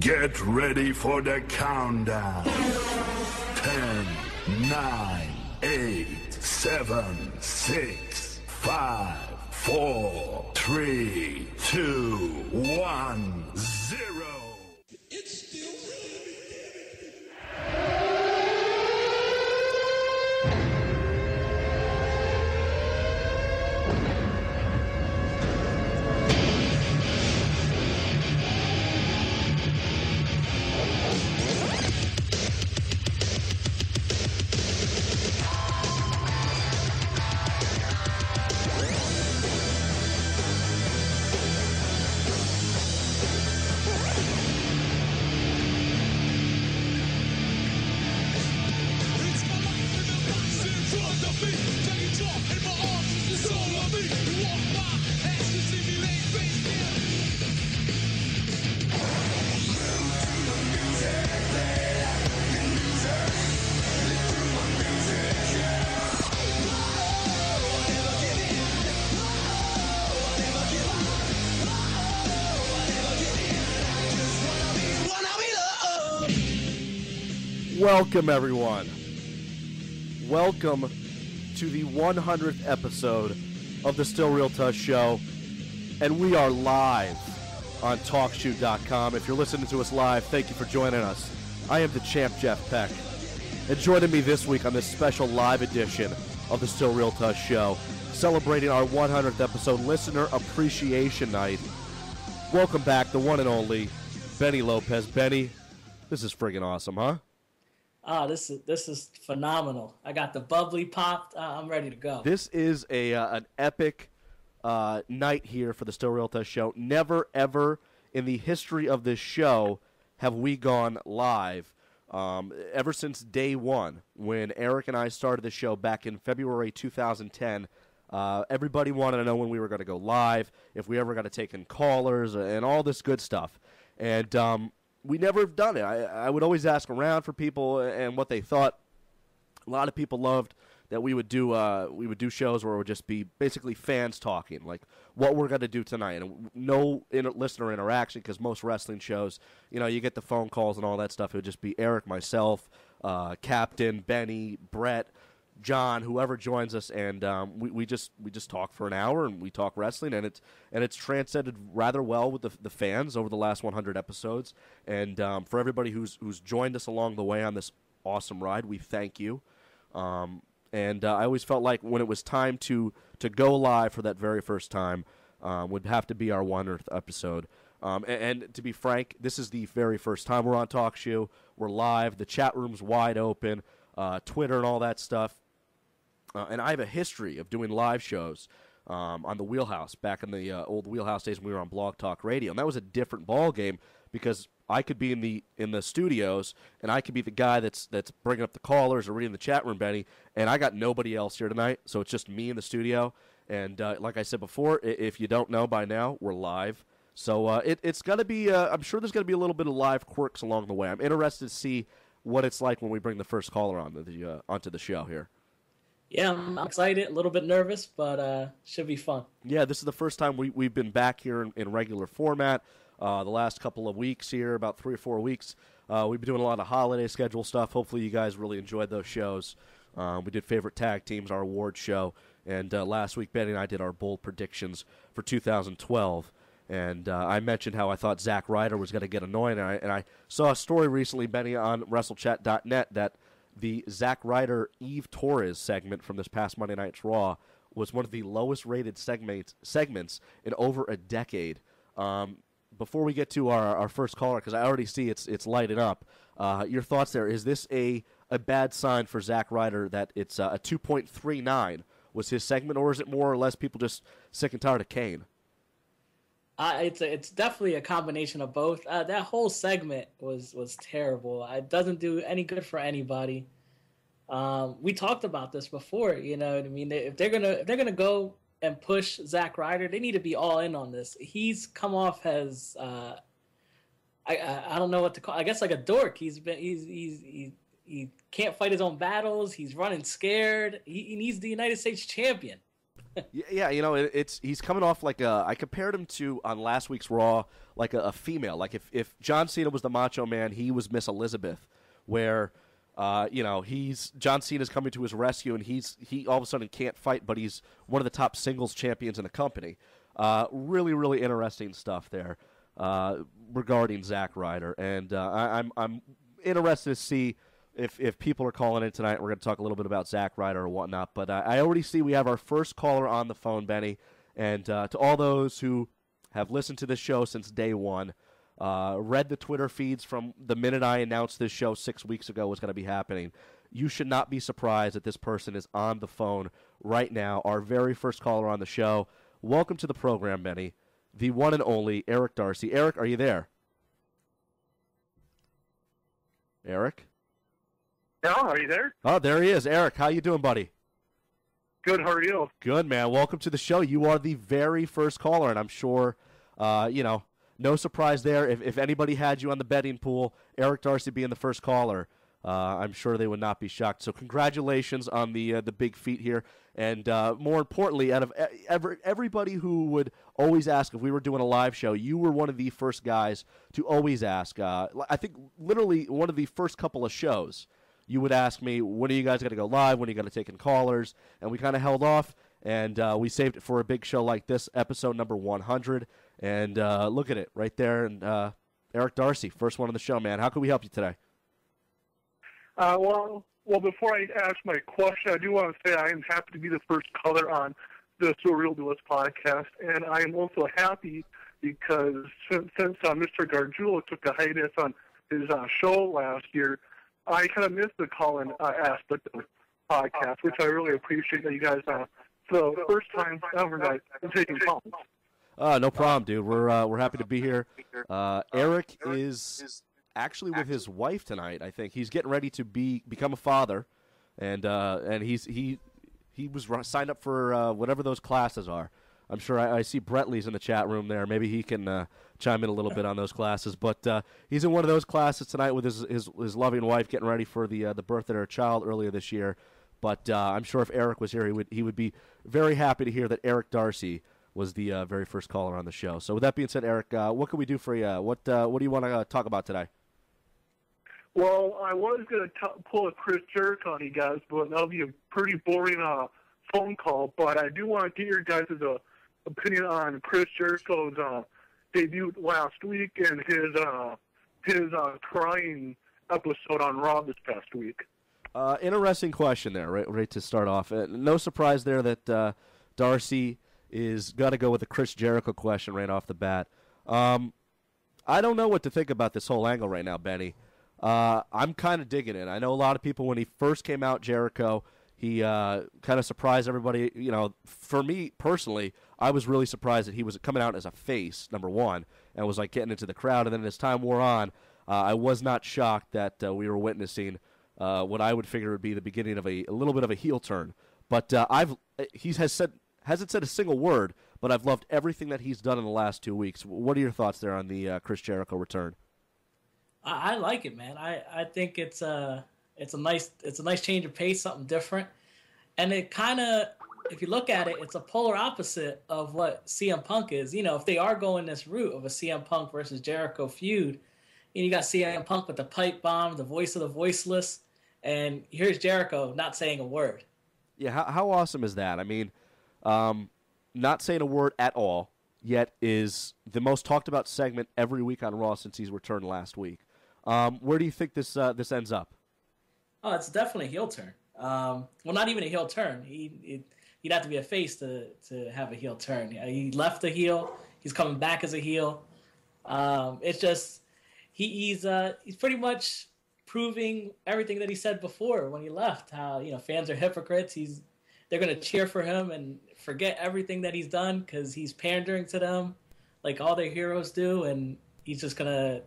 Get ready for the countdown. 10, 9, 8, 7, 6, 5, 4, 3, 2, 1, 0. It's still Welcome, everyone. Welcome to the 100th episode of the Still Real Tush Show, and we are live on TalkShoe.com. If you're listening to us live, thank you for joining us. I am the champ, Jeff Peck, and joining me this week on this special live edition of the Still Real Tush Show, celebrating our 100th episode Listener Appreciation Night. Welcome back, the one and only Benny Lopez. Benny, this is friggin' awesome, huh? Oh, this is phenomenal. I got the bubbly popped. I'm ready to go. This is an epic night here for the Still Real Tush Show. Never, ever in the history of this show have we gone live. Ever since day one, when Eric and I started the show back in February 2010, everybody wanted to know when we were going to go live, if we ever got to take in callers, and all this good stuff. And we never have done it. I would always ask around for people and what they thought. A lot of people loved that we would do shows where it would just be basically fans talking, like what we're going to do tonight, and no listener interaction, because most wrestling shows, you know, you get the phone calls and all that stuff. It would just be Eric, myself, Captain, Benny, Brett, John, whoever joins us, and we just talk for an hour, and we talk wrestling, and it's transcended rather well with the fans over the last 100 episodes, and for everybody who's joined us along the way on this awesome ride, we thank you. And I always felt like when it was time to go live for that very first time, would have to be our 100th episode. And to be frank, this is the very first time we're on TalkShoe. We're live. The chat room's wide open. Twitter and all that stuff. And I have a history of doing live shows on the Wheelhouse, back in the old Wheelhouse days when we were on Blog Talk Radio. And that was a different ball game because I could be in the studios, and I could be the guy that's bringing up the callers or reading the chat room, Benny, and I got nobody else here tonight, so it's just me in the studio. And like I said before, if you don't know by now, we're live. So it's going to be, I'm sure there's going to be a little bit of live quirks along the way. I'm interested to see what it's like when we bring the first caller onto the show here. Yeah, I'm excited, a little bit nervous, but should be fun. Yeah, this is the first time we've been back here in regular format. The last couple of weeks here, about 3 or 4 weeks, we've been doing a lot of holiday schedule stuff. Hopefully you guys really enjoyed those shows. We did Favorite Tag Teams, our award show, and last week Benny and I did our bold predictions for 2012. And I mentioned how I thought Zack Ryder was going to get annoying, and I saw a story recently, Benny, on WrestleChat.net that the Zack Ryder Eve Torres segment from this past Monday Night's Raw was one of the lowest rated segments in over a decade. Before we get to our first caller, because I already see it's lighting up, your thoughts there. Is this a bad sign for Zack Ryder that it's a 2.39 was his segment, or is it more or less people just sick and tired of Kane? It's definitely a combination of both. That whole segment was terrible. It doesn't do any good for anybody. We talked about this before. You know what I mean? If they're gonna go and push Zack Ryder, they need to be all in on this. He's come off as I don't know what to call. I guess like a dork. He can't fight his own battles. He's running scared. He needs the United States champion. Yeah, he's coming off like I compared him to on last week's Raw like a female. Like if John Cena was the Macho Man, he was Miss Elizabeth, where he's John Cena's coming to his rescue and he all of a sudden can't fight, but he's one of the top singles champions in the company. Really, really interesting stuff there regarding Zack Ryder, and I'm interested to see if people are calling in tonight. We're going to talk a little bit about Zack Ryder or whatnot, but I already see we have our first caller on the phone, Benny, and to all those who have listened to this show since day one, read the Twitter feeds from the minute I announced this show 6 weeks ago was going to be happening, you should not be surprised that this person is on the phone right now, our very first caller on the show. Welcome to the program, Benny, the one and only Eric Darcy. Eric, are you there? Eric? Yeah, are you there? Oh, there he is. Eric, how you doing, buddy? Good, how are you? Good, man. Welcome to the show. You are the very first caller, and I'm sure, no surprise there. If anybody had you on the betting pool, Eric Darcy being the first caller, I'm sure they would not be shocked. So congratulations on the big feat here. And more importantly, out of everybody who would always ask if we were doing a live show, you were one of the first guys to always ask. I think literally one of the first couple of shows, you would ask me, when are you guys going to go live? When are you going to take in callers? And we kind of held off, and we saved it for a big show like this, episode number 100. And look at it right there. And Eric Darcy, first one on the show, man. How can we help you today? Well, before I ask my question, I do want to say I am happy to be the first caller on the Surreal Duelist podcast, and I am also happy because since Mr. Gargiulo took a hiatus on his show last year, I kind of missed the call-in aspect of the podcast, which I really appreciate that you guys, for the first time ever, guys, are taking calls. No problem, dude. We're happy to be here. Eric is actually with his wife tonight. I think he's getting ready to become a father, and he was signed up for whatever those classes are. I'm sure I see Bretley's in the chat room there. Maybe he can chime in a little bit on those classes. But he's in one of those classes tonight with his loving wife, getting ready for the birth of their child earlier this year. But I'm sure if Eric was here, he would be very happy to hear that Eric Darcy was the very first caller on the show. So with that being said, Eric, what can we do for you? What do you want to talk about today? Well, I was going to pull a Chris Jericho on you guys, but that'll be a pretty boring phone call. But I do want to get your guys' opinion on Chris Jericho's debut last week and his crying episode on Raw this past week. Interesting question there, right to start off. No surprise there that Darcy is got to go with the Chris Jericho question right off the bat. I don't know what to think about this whole angle right now, Benny. I'm kind of digging it. I know a lot of people, when he first came out, Jericho, he kind of surprised everybody. For me personally, I was really surprised that he was coming out as a face, number one, and was like getting into the crowd. And then as time wore on, I was not shocked that we were witnessing what I would figure would be the beginning of a little bit of a heel turn. But hasn't said a single word, but I've loved everything that he's done in the last 2 weeks. What are your thoughts there on the Chris Jericho return? I like it, man. I think it's a nice change of pace, something different, and it kind of, if you look at it, it's a polar opposite of what CM Punk is. If they are going this route of a CM Punk versus Jericho feud, you got CM Punk with the pipe bomb, the voice of the voiceless, and here's Jericho not saying a word. Yeah, how awesome is that? I mean, not saying a word at all, yet is the most talked about segment every week on Raw since he's returned last week. Where do you think this ends up? Oh, it's definitely a heel turn. Well, not even a heel turn. He'd have to be a face to have a heel turn. He left a heel. He's coming back as a heel. It's just he's pretty much proving everything that he said before when he left. How fans are hypocrites. They're gonna cheer for him and forget everything that he's done because he's pandering to them like all their heroes do, and he's just gonna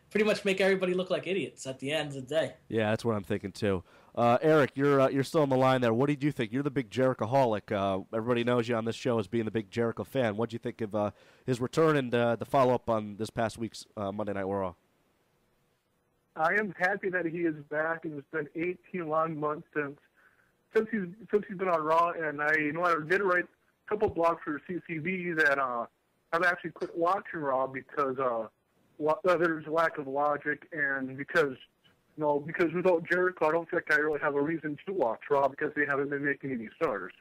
pretty much make everybody look like idiots at the end of the day. Yeah, that's what I'm thinking too. Eric, you're still on the line there. What did you think? You're the big Jericho-holic. Everybody knows you on this show as being the big Jericho fan. What did you think of his return and the follow-up on this past week's Monday Night Raw? I am happy that he is back, and it's been 18 long months since he's been on Raw, and I did write couple blogs for CCB that I've actually quit watching Raw because there's a lack of logic, and because without Jericho, I don't think I really have a reason to watch Raw because they haven't been making any stars.